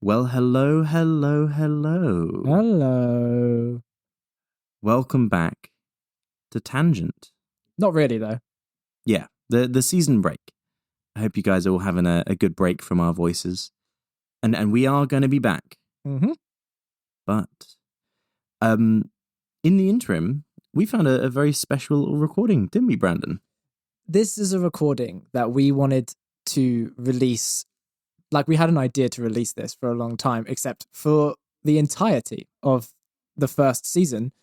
Well, hello, hello, hello. Hello. Welcome back to Tangent. Not really, though. Yeah, the season break. I hope you guys are all having a good break from our voices. And we are going to be back. Mm-hmm. But in the interim, we found a very special recording, didn't we, Brandon? This is a recording that we wanted to release. Like, we had an idea to release this for a long time, except for the entirety of the first season,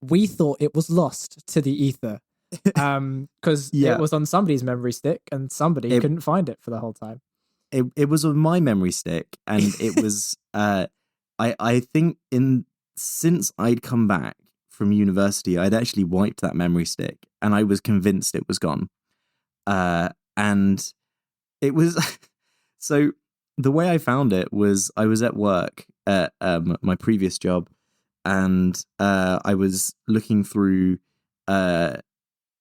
we thought it was lost to the ether. Because it was on somebody's memory stick and somebody couldn't find it for the whole time. It was on my memory stick, and it was I think since I'd come back from university, I'd actually wiped that memory stick, and I was convinced it was gone. And it was so the way I found it was I was at work at my previous job, and I was looking through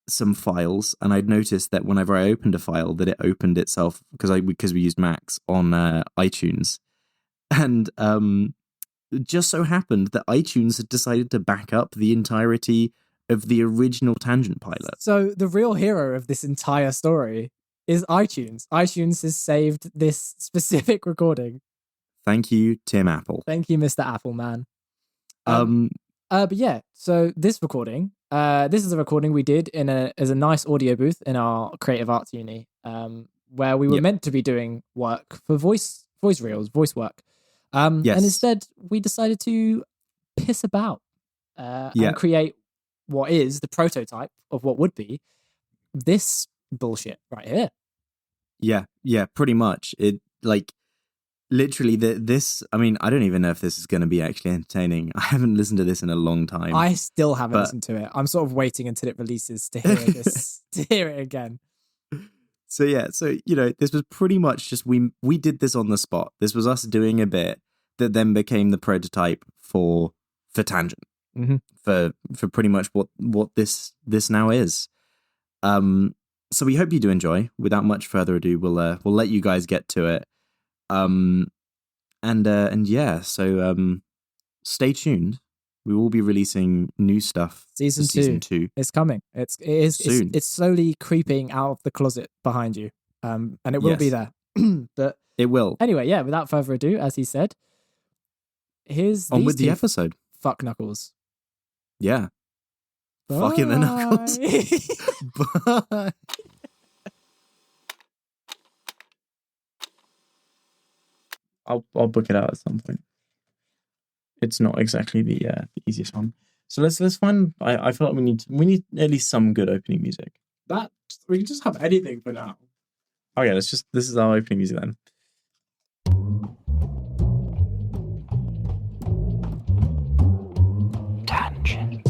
some files, and I'd noticed that whenever I opened a file, that it opened itself because we used Macs on iTunes, and it just so happened that iTunes had decided to back up the entirety of the original Tangent pilot. So the real hero of this entire story is iTunes. iTunes has saved this specific recording. Thank you, Tim Apple. Thank you, Mr. Apple Man. But yeah, so this recording, this is a recording we did as a nice audio booth in our creative arts uni, where we were meant to be doing work for voice reels, voice work. And instead we decided to piss about and create what is the prototype of what would be this bullshit right here. Yeah, pretty much. It literally this. I mean, I don't even know if this is going to be actually entertaining. I haven't listened to this in a long time. I still haven't listened to it. I'm sort of waiting until it releases to hear this, to hear it again. So this was pretty much just we did this on the spot. This was us doing a bit that then became the prototype for Tangent. Mm-hmm. For pretty much what this now is. So we hope you do enjoy. Without much further ado, we'll let you guys get to it. So stay tuned. We will be releasing new stuff. Season 2 is coming. Soon. It's slowly creeping out of the closet behind you. And it will be there. But it will. Anyway, yeah, without further ado, as he said, here's on with the episode. Fuck Knuckles. Yeah. Bye. Fucking the Knuckles. Bye. I'll book it out at some point. It's not exactly the easiest one. So let's find. I feel like we need at least some good opening music. That we can just have anything for now. Okay, this is our opening music then. Tangent.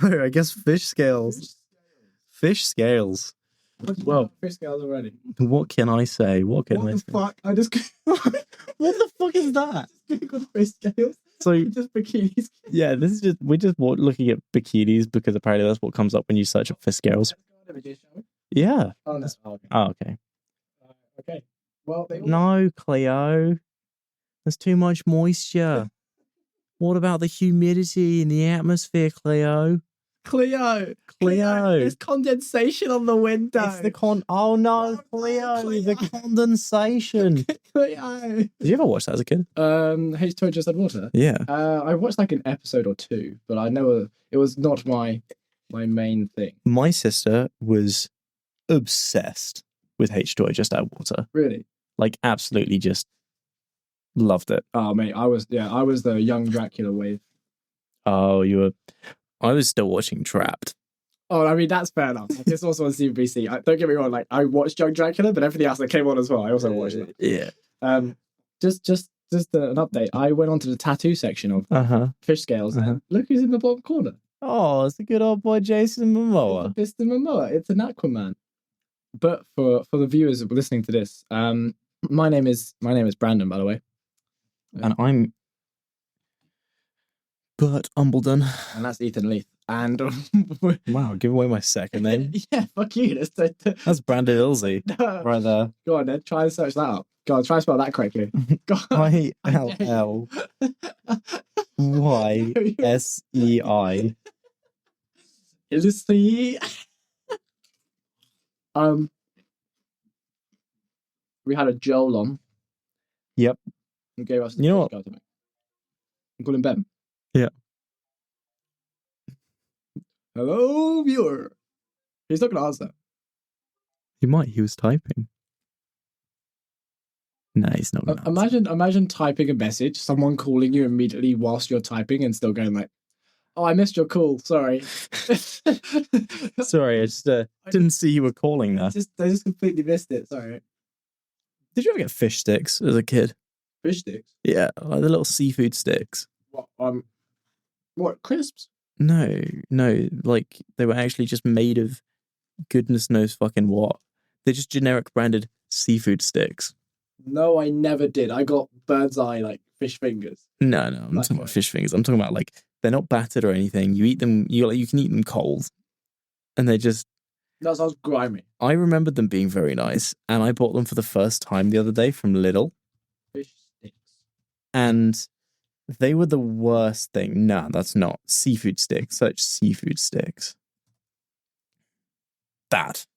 I guess fish scales. Fish scales. Well, fish scales already. What can I say? What the fuck? I just. What the fuck is that? Googled fish scales. So just bikinis. Yeah, we're just looking at bikinis because apparently that's what comes up when you search up fish scales. Yeah. Oh, that's okay. Oh, okay. Okay. Well, no, Cleo. There's too much moisture. What about the humidity in the atmosphere, Cleo? Cleo, there's condensation on the window. It's the oh no, Cleo, the condensation. Cleo. Did you ever watch that as a kid? H2O Just Add Water? Yeah. I watched like an episode or two, but I never, it was not my main thing. My sister was obsessed with H2O Just Add Water. Really? Like absolutely just loved it. Oh mate, I was the young Dracula wave. Oh, I was still watching Trapped. Oh, I mean, that's fair enough. It's also on CBBC. Don't get me wrong, like, I watched Young Dracula, but everything else that came on as well, I also watched it. Yeah. Just an update. I went onto the tattoo section of fish scales, and look who's in the bottom corner. Oh, it's a good old boy Jason Momoa. It's Mr. Momoa. It's an Aquaman. But for the viewers listening to this, my name is Brandon, by the way, And I'm Bert Umbledon. and that's Ethan Leith. And wow, give away my second name. Yeah, fuck you. That's Brandon Ilsey right there. Go on, then try and search that up. Go on, try and spell that correctly. ILLYSEI. Ilsey. We had a Joel on. Yep. Who gave us you know what? I'm calling Ben. Yeah. Hello, viewer. He's not gonna answer. He might. He was typing. No, he's not gonna answer. Imagine typing a message, someone calling you immediately whilst you're typing and still going like, "Oh, I missed your call. Sorry." Sorry, I just didn't see you were calling that. I just completely missed it. Sorry. Did you ever get fish sticks as a kid? Fish sticks? Yeah, like the little seafood sticks. What, crisps? No, like they were actually just made of goodness knows fucking what. They're just generic branded seafood sticks. No, I never did. I got bird's eye, like fish fingers. No, I'm not talking about fish fingers. I'm talking about like they're not battered or anything. You eat them. You can eat them cold, and they just. That sounds grimy. I remembered them being very nice, and I bought them for the first time the other day from Lidl. Fish sticks. And they were the worst thing. Nah, that's not. Seafood sticks. Search seafood sticks. That.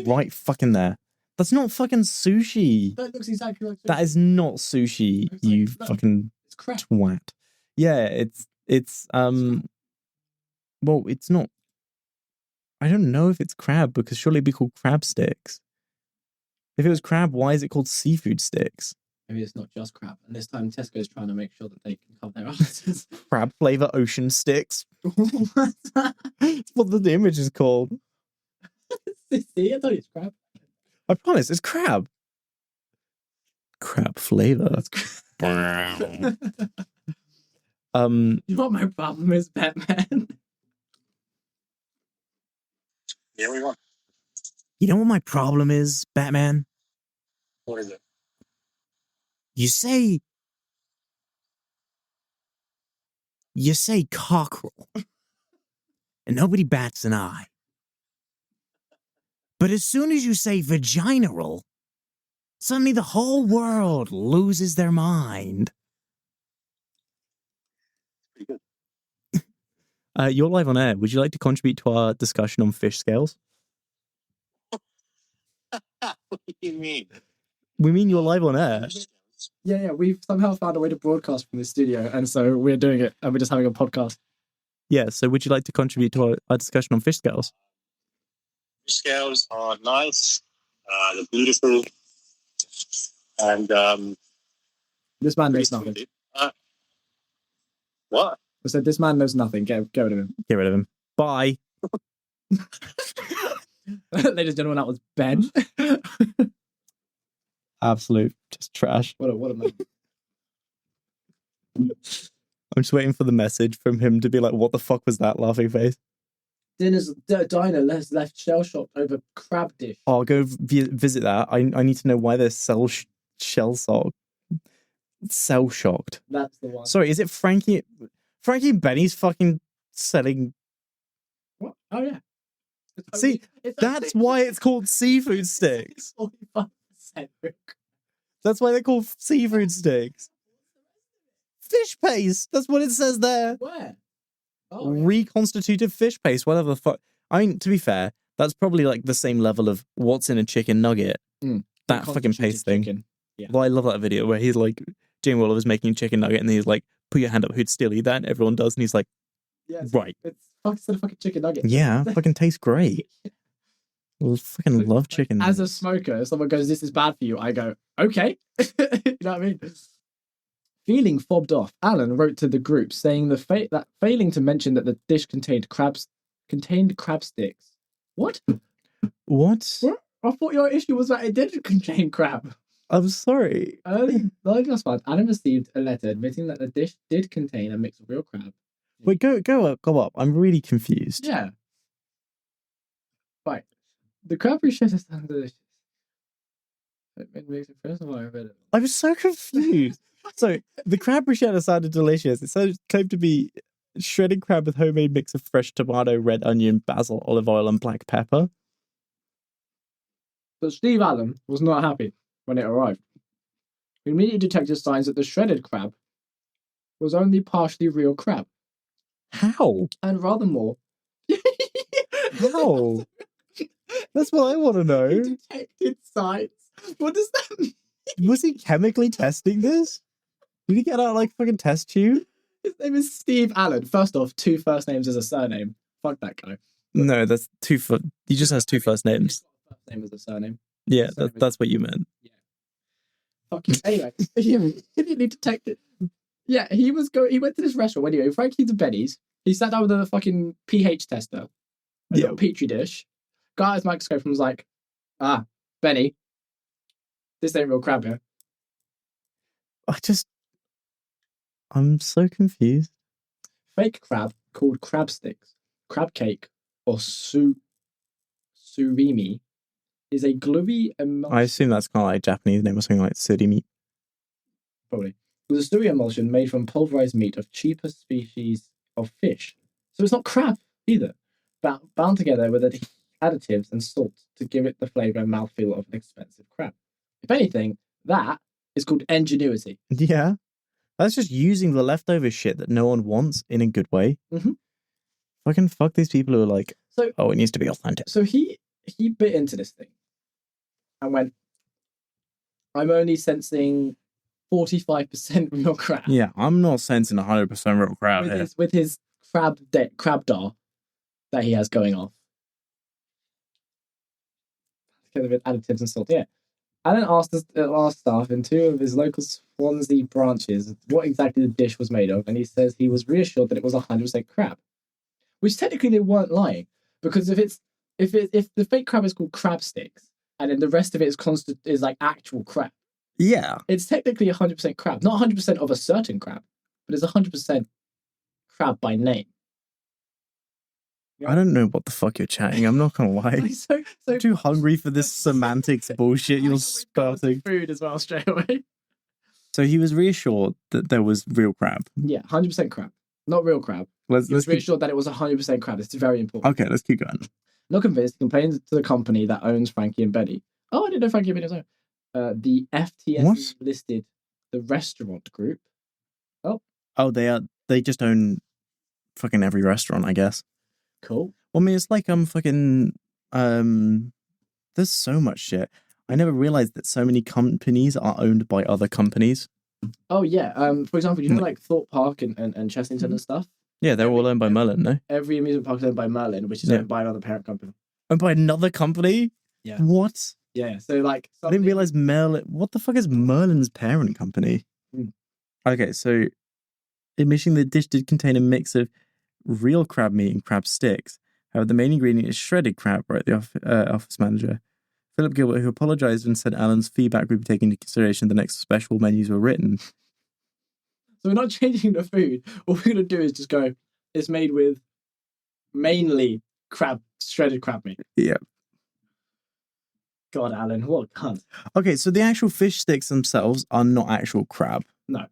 Right fucking there. That's not fucking sushi. That looks exactly like sushi. That is not sushi, you fucking it's crap. Twat. Yeah, it's well, it's not. I don't know if it's crab, because surely it'd be called crab sticks. If it was crab, why is it called seafood sticks? Maybe it's not just crab. And this time Tesco's trying to make sure that they can cover their asses. Crab flavor ocean sticks. It's what the image is called. See, I thought it's crab. I promise, it's crab. Crab flavor. You know what my problem is, Batman? Yeah, we want. You know what my problem is, Batman? What is it? You say cockerel, and nobody bats an eye. But as soon as you say vaginal, suddenly the whole world loses their mind. Pretty good. You're live on air. Would you like to contribute to our discussion on fish scales? What do you mean? We mean you're live on air. Yeah. We've somehow found a way to broadcast from the studio, and so we're doing it, and we're just having a podcast. Yeah, so would you like to contribute to our discussion on fish scales? Fish scales are nice. They're beautiful. And This man knows nothing. What? I said, this man knows nothing. Get rid of him. Get rid of him. Bye. Ladies and gentlemen, that was Ben. Absolute just trash. What a man. I'm just waiting for the message from him to be like, what the fuck was that laughing face? Diner left shell-shocked over crab dish. Oh, I'll go visit that. I need to know why they're shell-shocked. That's the one. Sorry, is it Frankie and Benny's fucking selling... What? Oh, yeah. See, that's why it's called seafood sticks. 45%. That's why they're called seafood sticks. Fish paste. That's what it says there. Where? Oh, yeah. Reconstituted fish paste. Whatever the fuck. I mean, to be fair, that's probably like the same level of what's in a chicken nugget. That fucking paste thing. Chicken. Yeah. Well, I love that video where he's like, Jamie Oliver's making a chicken nugget, and he's like, put your hand up, who'd still eat that? And everyone does, and he's like, yeah, right. It's still a fucking chicken nugget. Yeah, fucking tastes great. I fucking love chicken As nuggets. a smoker, if someone goes, this is bad for you, I go, okay. You know what I mean? Feeling fobbed off, Alan wrote to the group saying that failing to mention that the dish contained crab sticks. What? What? I thought your issue was that it did contain crab. I'm sorry. Early last month, Alan received a letter admitting that the dish did contain a mix of real crab, Wait, go up. I'm really confused. Yeah. Right. The crab bruschetta sounds delicious. It makes it first of all better. I was so confused. So the crab bruschetta sounded delicious. It claimed to be shredded crab with homemade mix of fresh tomato, red onion, basil, olive oil, and black pepper. But Steve Allen was not happy when it arrived. He immediately detected signs that the shredded crab was only partially real crab. How? And rather more. How? That's what I want to know. He detected signs. What does that mean? Was he chemically testing this? Did he get out like fucking test tube? His name is Steve Allen. First off, 2 first names as a surname. Fuck that guy. No, that's he just has 2 first names. First name as a surname. Yeah, that's what you meant. Yeah. Fuck you. Anyway, he immediately detected. Yeah, he went to this restaurant anyway, Frankie's and Benny's. He sat down with a fucking pH tester. A little petri dish. Got out his microscope and was like, Benny, this ain't real crab here. I'm so confused. Fake crab called crab sticks, crab cake, or surimi is a gluey emulsion. I assume that's kind of like Japanese name or something like surimi. Probably. It was a stewy emulsion made from pulverized meat of cheaper species of fish. So it's not crab either. Bound together with additives and salt to give it the flavour and mouthfeel of an expensive crab. If anything, that is called ingenuity. Yeah. That's just using the leftover shit that no one wants in a good way. Mm-hmm. Fucking fuck these people who are like, it needs to be authentic. So he bit into this thing and went, I'm only sensing 45% real crab. Yeah, I'm not sensing 100% real crab here. With his crab dar that he has going off. Together with additives and salt, yeah. Alan asked staff in 2 of his local Swansea branches what exactly the dish was made of, and he says he was reassured that it was 100% crab. Which technically they weren't lying, because if the fake crab is called crab sticks, and then the rest of it is like actual crab. Yeah. It's technically 100% crab. Not 100% of a certain crab, but it's 100% crab by name. I don't know what the fuck you're chatting. I'm not gonna lie. so I'm too hungry for this semantics bullshit you're spouting. Food as well straight away. So he was reassured that there was real crab. Yeah, 100% crab. Not real crab. He was reassured that it was 100% crab. It's very important. Okay, let's keep going. Not convinced, he complained to the company that owns Frankie and Benny. Oh, I didn't know Frankie and Benny was owned. The FTS listed the restaurant group. Oh, they just own fucking every restaurant, I guess. Cool. Well, I mean, it's like there's so much shit. I never realized that so many companies are owned by other companies. Oh yeah. For example, you know, like Thorpe Park and Chessington and stuff. Yeah, they're all owned by Merlin, no? Every amusement park is owned by Merlin, which is owned by another parent company. Owned by another company? Yeah. What? Yeah. So like, I didn't realize Merlin. What the fuck is Merlin's parent company? Okay, so admitting the dish did contain a mix of real crab meat and crab sticks. However, the main ingredient is shredded crab, wrote the office manager. Philip Gilbert, who apologised and said Alan's feedback would be taken into consideration the next special menus were written. So we're not changing the food. All we're going to do is just go, it's made with mainly shredded crab meat. Yeah. God, Alan, what a cunt. Okay, so the actual fish sticks themselves are not actual crab. No.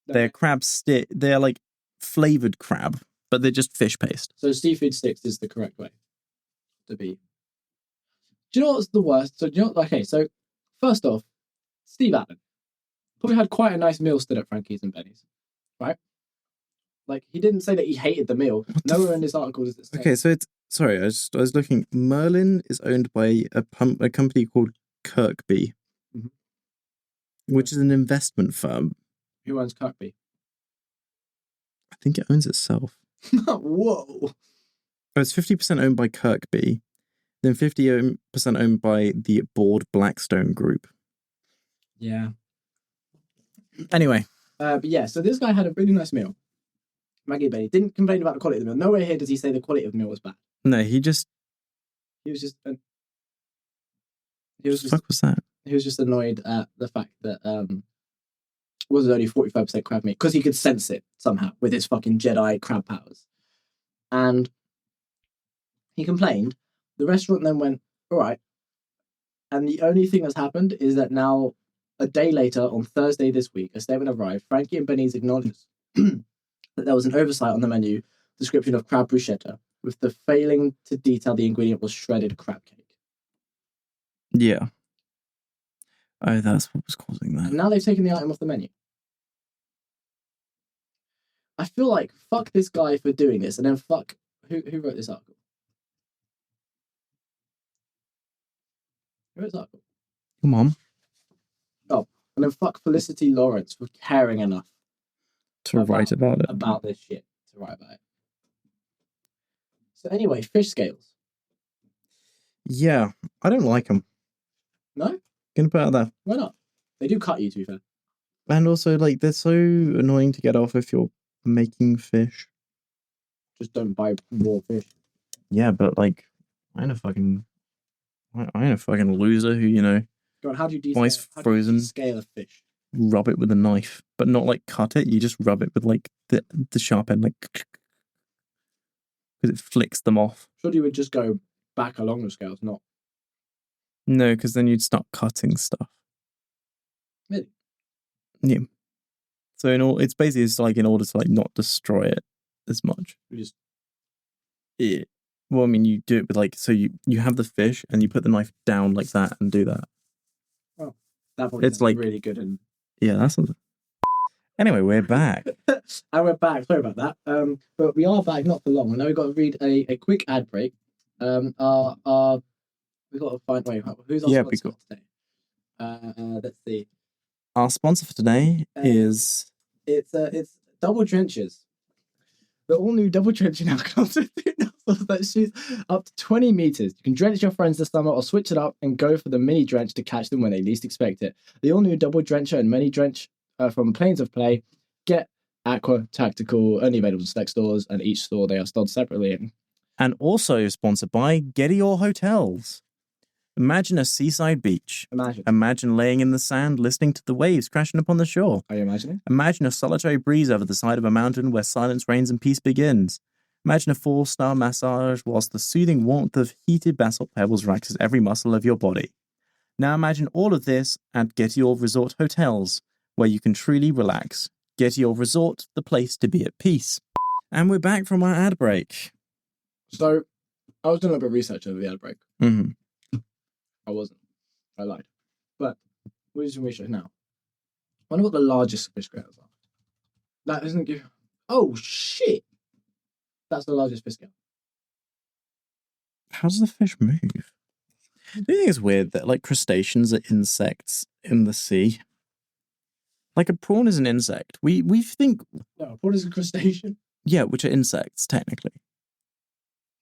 They're crab stick. They're like flavoured crab, but they're just fish paste. So seafood sticks is the correct way to be. Do you know what's the worst? So so first off, Steve Allen probably had quite a nice meal stood at Frankie's and Benny's, right? Like, he didn't say that he hated the meal. Nowhere in this article does it say. Okay, so it's sorry. I was looking. Merlin is owned by a company called Kirkby, which is an investment firm. Who owns Kirkby? I think it owns itself. Whoa! Oh, it's 50% owned by Kirkby, then 50% owned by the Board Blackstone Group. Yeah. Anyway. But yeah, so this guy had a really nice meal. Maggie Benny didn't complain about the quality of the meal. Nowhere here does he say the quality of the meal was bad. No, He was fuck was that? He was just annoyed at the fact that was only 45% crab meat because he could sense it somehow with his fucking Jedi crab powers. And he complained. The restaurant then went, all right. And the only thing that's happened is that now, a day later, on Thursday this week, a statement arrived. Frankie and Benny's acknowledged that there was an oversight on the menu description of crab bruschetta, with the failing to detail the ingredient was shredded crab cake. Yeah. Oh, that's what was causing that. And now they've taken the item off the menu. I feel like fuck this guy for doing this, and then fuck who wrote this article. Who wrote this article? Come on. Oh, and then fuck Felicity Lawrence for caring enough To write about it. About this shit to write about it. So anyway, fish scales. Yeah, I don't like them. No? Gonna put out there. Why not? They do cut you, to be fair. And also, like, they're so annoying to get off if you're making fish. Just don't buy raw fish. Yeah, but like, I ain't a fucking loser who, you know, God, how do you buys frozen, scale a fish? rub it with a knife, but not like cut it. You just rub it with like the sharp end, like, because it flicks them off. Surely you would just go back along the scales, not. No, because then you'd start cutting stuff. Really? Yeah. So it's basically like in order to like not destroy it as much. You just. Yeah. Well, I mean, you do it with like, so you have the fish and you put the knife down like that and do that. Oh, that probably it's like really good and. Yeah, that's. Anyway, we're back. And we're back. Sorry about that. But we are back, not for long. Now we've got to read a quick ad break. We've got to find. Wait, who's our sponsor today? Let's see. Our sponsor for today is. It's Double Drenches. The all-new Double Drencher now comes with two nozzles that shoot up to 20 meters. You can drench your friends this summer or switch it up and go for the mini drench to catch them when they least expect it. The all-new Double Drencher and Mini Drench from Planes of Play get Aqua Tactical, only available in select stores, and each store they are sold separately. And also sponsored by Getty Your Hotels. Imagine a seaside beach. Imagine laying in the sand, listening to the waves crashing upon the shore. Are you imagining? Imagine a solitary breeze over the side of a mountain where silence reigns and peace begins. Imagine a 4-star massage whilst the soothing warmth of heated basalt pebbles relaxes every muscle of your body. Now imagine all of this at Getty Your Resort Hotels, where you can truly relax. Getty Your Resort, the place to be at peace. And we're back from our ad break. So, I was doing a little bit of research over the ad break. Mm-hmm. I wasn't. I lied. But we're doing research now. I wonder what the largest fish scales are. That doesn't give. Oh shit! That's the largest fish scale. How does the fish move? Do you think it's weird that like crustaceans are insects in the sea? Like a prawn is an insect. We think. No, a prawn is a crustacean. Yeah, which are insects technically.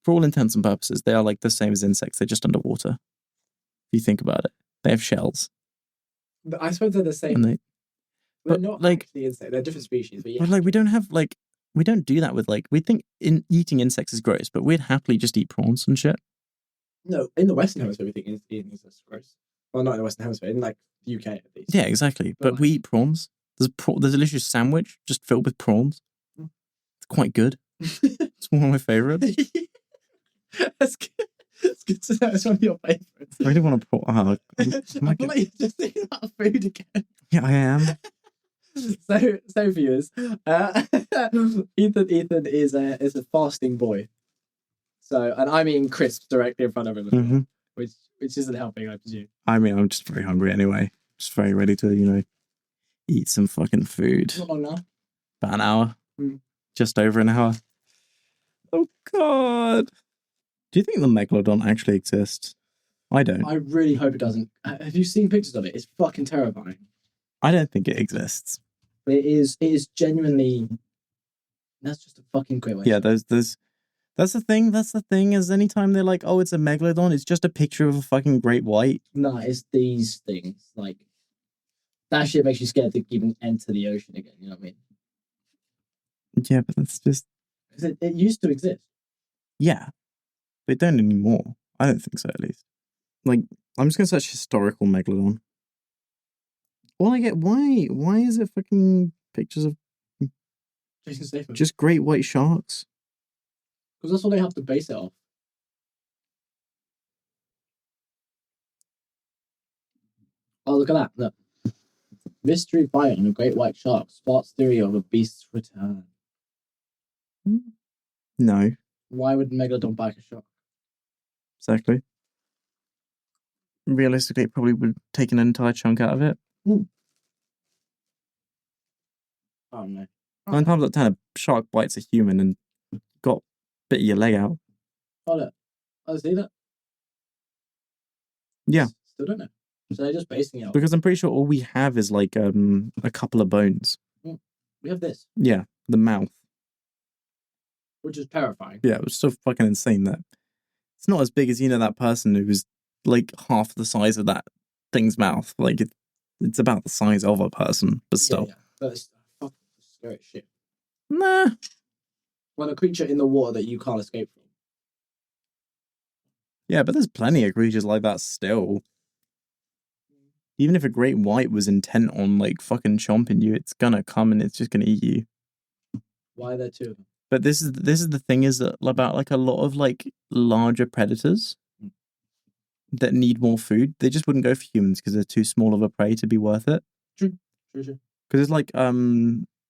For all intents and purposes, they are like the same as insects. They're just underwater. If you think about it, they have shells. But I suppose they're the same. They're not like actually insects. They're different species. But yeah. But like we don't do that with like we think eating insects is gross, but we'd happily just eat prawns and shit. No, in the Western Hemisphere, we think eating insects is gross. Well, not in the Western Hemisphere, in like the UK at least. Yeah, exactly. But like, we eat prawns. There's a delicious sandwich just filled with prawns. It's quite good. It's one of my favorites. That's good. It's good to know it's one of your favourites. I really want to put. I feel like you're just thinking about food again. Yeah, I am. So viewers, Ethan is a fasting boy. So, and I'm eating crisps directly in front of him as well, which isn't helping, I presume. I mean, I'm just very hungry anyway. Just very ready to, eat some fucking food. Not long now. About an hour. Just over an hour. Oh, God. Do you think the megalodon actually exists? I don't. I really hope it doesn't. Have you seen pictures of it? It's fucking terrifying. I don't think it exists. But it is genuinely. That's just a fucking great way. Yeah, that's the thing. That's the thing. Is anytime they're like, oh, it's a megalodon, it's just a picture of a fucking great white. No, it's these things. Like, that shit makes you scared to even enter the ocean again. You know what I mean? Yeah, but that's just. Because it used to exist. Yeah. But they don't anymore. I don't think so, at least. Like, I'm just going to search historical megalodon. All I get, why is it fucking pictures of Jason Statham. just great white sharks? Because that's what they have to base it off. Oh, look at that. Look. Mystery bite on a great white shark sparks theory of a beast's return. No. Why would Megalodon bite a shark? Exactly. Realistically, it probably would take an entire chunk out of it. Oh, no. 9 times out of 10, a shark bites a human and got a bit of your leg out. Oh, look. Oh, see that? Yeah. Still don't know. So they're just basing it off. Because I'm pretty sure all we have is like a couple of bones. We have this. Yeah, the mouth. Which is terrifying. Yeah, it was so fucking insane that it's not as big as, that person who was like half the size of that thing's mouth. Like it's about the size of a person, but still. Yeah. But it's fucking scary as shit. Nah. When a creature in the water that you can't escape from. Yeah, but there's plenty of creatures like that still. Even if a great white was intent on like fucking chomping you, it's gonna come and it's just gonna eat you. Why are there two of them? But this is the thing is that about like a lot of like larger predators that need more food, they just wouldn't go for humans because they're too small of a prey to be worth it. True. Because it's like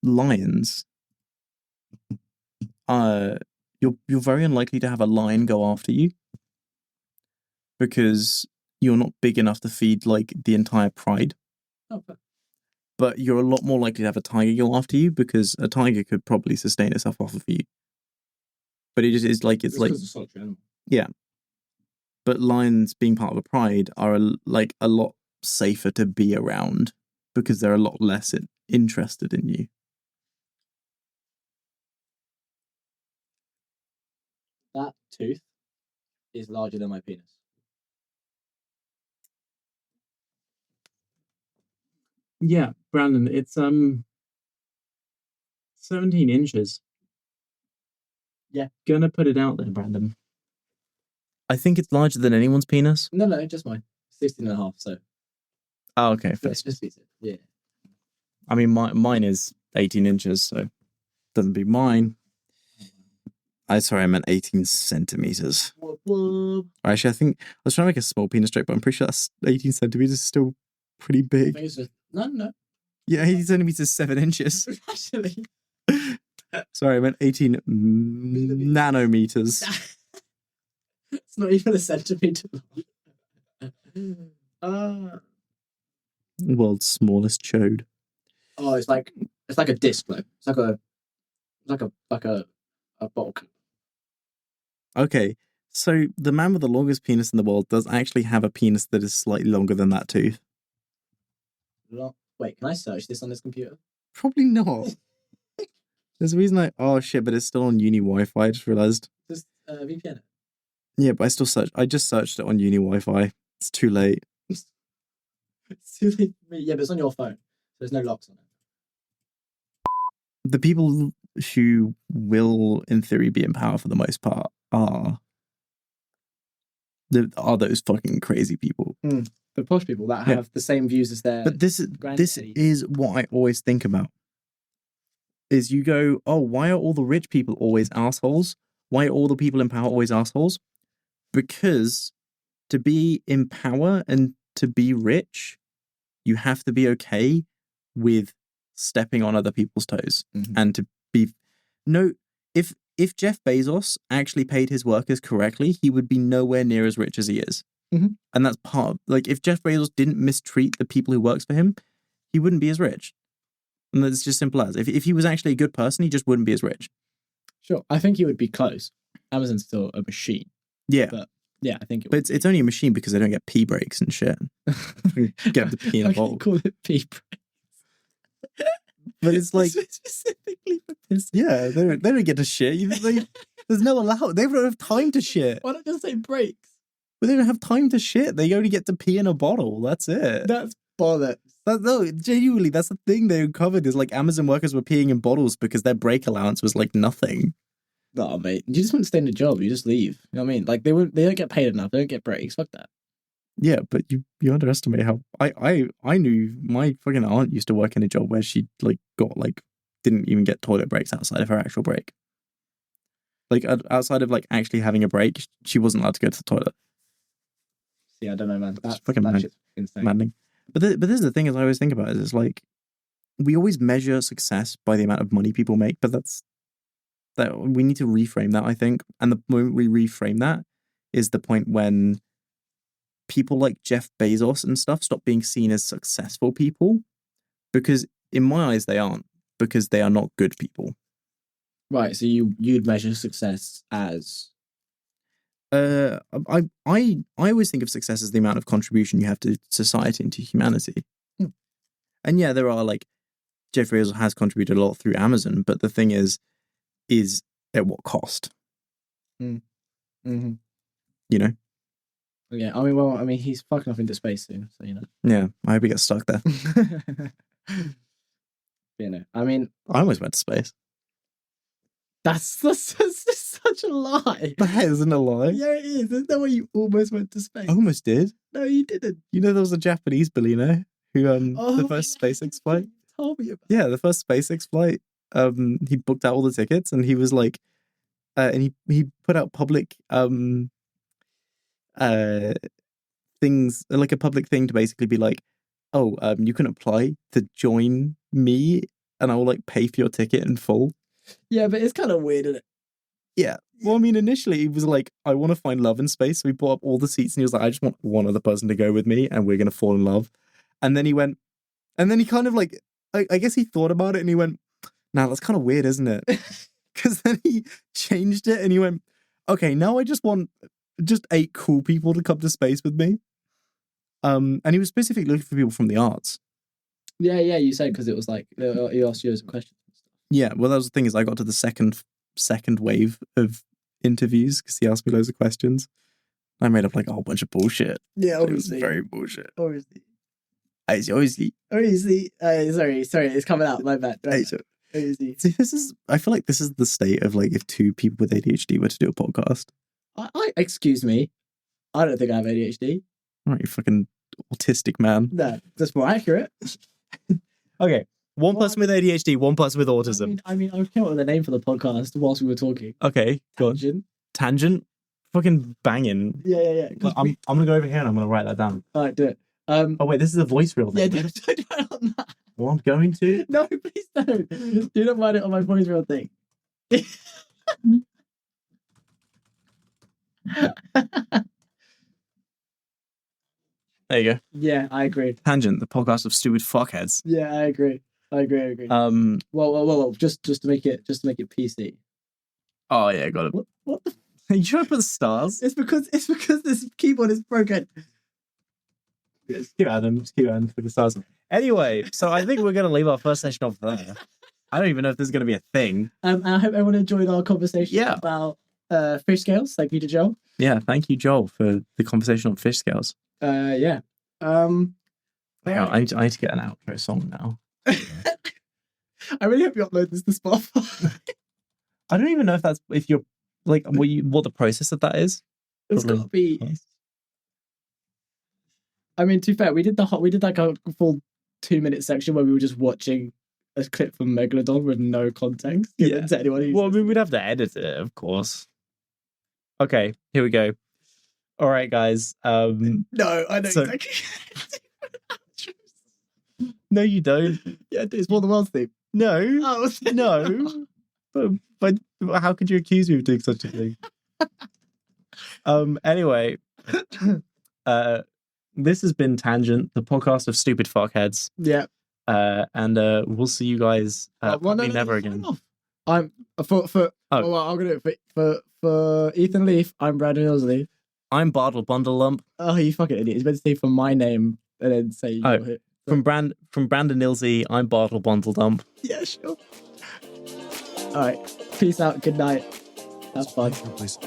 lions. You're very unlikely to have a lion go after you because you're not big enough to feed like the entire pride. Okay. But you're a lot more likely to have a tiger go after you because a tiger could probably sustain itself off of you. But it just is like it's like a solitary animal. Yeah. But lions being part of a pride are a lot safer to be around because they're a lot less interested in you. That tooth is larger than my penis. Yeah, Brandon, it's 17 inches. Yeah. Gonna put it out there, Brandon. I think it's larger than anyone's penis. No, just mine. 16 and a half, so. Oh, okay. Yeah. I mean, mine is 18 inches, so doesn't be mine. I meant 18 centimeters. Actually, I think I was trying to make a small penis joke, but I'm pretty sure that's 18 centimeters is still pretty big. No. Yeah, 18 centimeters is 7 inches. Actually. Sorry, I meant 18 nanometers. It's not even a centimeter long. World's smallest chode. Oh, it's like a disc though. It's like a bottle. Okay, so the man with the longest penis in the world does actually have a penis that is slightly longer than that tooth. Wait, can I search this on this computer? Probably not. There's a reason oh shit, but it's still on uni Wi-Fi, I just realised. Just VPN it. Yeah, but I just searched it on uni Wi-Fi. It's too late. It's too late for me. Yeah, but it's on your phone. So there's no locks on it. The people who will, in theory, be in power for the most part are those fucking crazy people. The posh people that have the same views as their. But this is what I always think about. Is you go, oh, why are all the rich people always assholes? Why are all the people in power always assholes? Because to be in power and to be rich, you have to be okay with stepping on other people's toes and to be if Jeff Bezos actually paid his workers correctly, he would be nowhere near as rich as he is. And that's part of, like, if Jeff Bezos didn't mistreat the people who works for him, he wouldn't be as rich. And that's just simple as. If he was actually a good person, he just wouldn't be as rich. Sure. I think he would be close. Amazon's still a machine. Yeah. But yeah, I think But it's only a machine because they don't get pee breaks and shit. Get the pee in a bowl. Call it pee breaks. But it's like specifically for piss. Yeah, they don't get to shit. There's no allow. They don't have time to shit. Why not just say breaks? But they don't have time to shit. They only get to pee in a bottle. That's it. That's bollocks. No, genuinely, that's the thing they uncovered is like Amazon workers were peeing in bottles because their break allowance was like nothing. No, mate. You just wouldn't stay in the job. You just leave. You know what I mean? Like they don't get paid enough. They don't get breaks. Fuck that. Yeah, but you underestimate how I knew my fucking aunt used to work in a job where she didn't even get toilet breaks outside of her actual break. Like outside of actually having a break, she wasn't allowed to go to the toilet. Yeah, I don't know, man. That's fucking shit's insane. maddening. But this is the thing is I always think about it is we always measure success by the amount of money people make, but that we need to reframe that, I think. And the moment we reframe that is the point when people like Jeff Bezos and stuff stop being seen as successful people, because in my eyes they aren't, because they are not good people. Right, so you'd measure success as I always think of success as the amount of contribution you have to society and to humanity. And yeah, there are Jeff Bezos has contributed a lot through Amazon, but the thing is at what cost? Mm-hmm. You know? Yeah, I mean, he's fucking off into space soon, so you know. Yeah, I hope he gets stuck there. I mean, I almost went to space. That's such a lie. That isn't a lie. Yeah, it is. Isn't that why you almost went to space? I almost did. No, you didn't. You know, there was a Japanese billionaire who the first SpaceX flight. You told me about. Yeah, the first SpaceX flight. He booked out all the tickets, and he was and he put out public things, like a public thing to basically be you can apply to join me, and I will pay for your ticket in full. Yeah, but it's kind of weird, isn't it? Yeah. Well, I mean, initially he was I want to find love in space. So he bought up all the seats and he was I just want one other person to go with me and we're going to fall in love. And then he kind of I guess he thought about it and he went, nah, that's kind of weird, isn't it? Because then he changed it and he went, okay, now I just want 8 cool people to come to space with me. And he was specifically looking for people from the arts. Yeah, you said because it was he asked you some questions. Yeah, well, that was the thing is I got to the second wave of interviews because he asked me loads of questions. I made up a whole bunch of bullshit. Yeah, obviously. It was very bullshit. Obviously. Sorry, it's coming out. My bad. See, I feel like this is the state of if 2 people with ADHD were to do a podcast. Excuse me, I don't think I have ADHD. All right, you fucking autistic man. No, that's more accurate. Okay. One person with ADHD, one person with autism. I came up with a name for the podcast whilst we were talking. Okay, go on. Tangent? Fucking banging. Yeah. I'm going to go over here and I'm going to write that down. All right, do it. Oh, wait, this is a voice reel thing. Yeah, don't write on that. Well, I'm going to. No, please don't. Do not write it on my voice reel thing. There you go. Yeah, I agree. Tangent, the podcast of stupid fuckheads. Yeah, I agree. Well, just to make it PC. Oh yeah, got it. What the? You trying to put stars? It's because this keyboard is broken. Just keep adding for the stars. Anyway, so I think we're gonna leave our first session off there. I don't even know if this is gonna be a thing. And I hope everyone enjoyed our conversation about fish scales. Thank you to Joel. Yeah, thank you, Joel, for the conversation on fish scales. Yeah. I need to get an outro song now. I really hope you upload this to Spotify. I don't even know if you're what the process of that is. It's got to be. I mean, to be fair, we did a full 2-minute section where we were just watching a clip from Megalodon with no context given to anyone. Well, I mean, we'd have to edit it, of course. Okay, here we go. All right, guys. No, I know exactly. No, you don't. Yeah, it's more than one thing. No. Oh, no. But how could you accuse me of doing such a thing? Anyway, this has been Tangent, the podcast of stupid fuckheads. Yeah. And we'll see you guys never again. I'm I'm gonna do it for Ethan Leaf. I'm Brandon Ilsley. I'm Bartle Bundlelump. Oh, you fucking idiot! You're meant to say for my name and then say from Brandon Ilsley. I'm Bartle Bundledump. Yeah, sure. All right. Peace out. Good night. Have fun. Wait.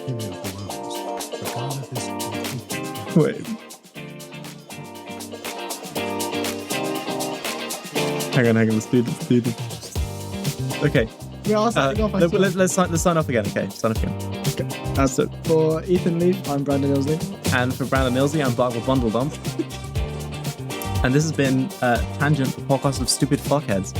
Hang on. Let's do this. Okay. Yeah, I'll sign off. Let's sign off again. Okay, sign off again. Okay. So for Ethan Lee, I'm Brandon Ilsley. And for Brandon Ilsley, I'm Bart Bundle Dump. And this has been Tangent, the podcast of stupid fuckheads.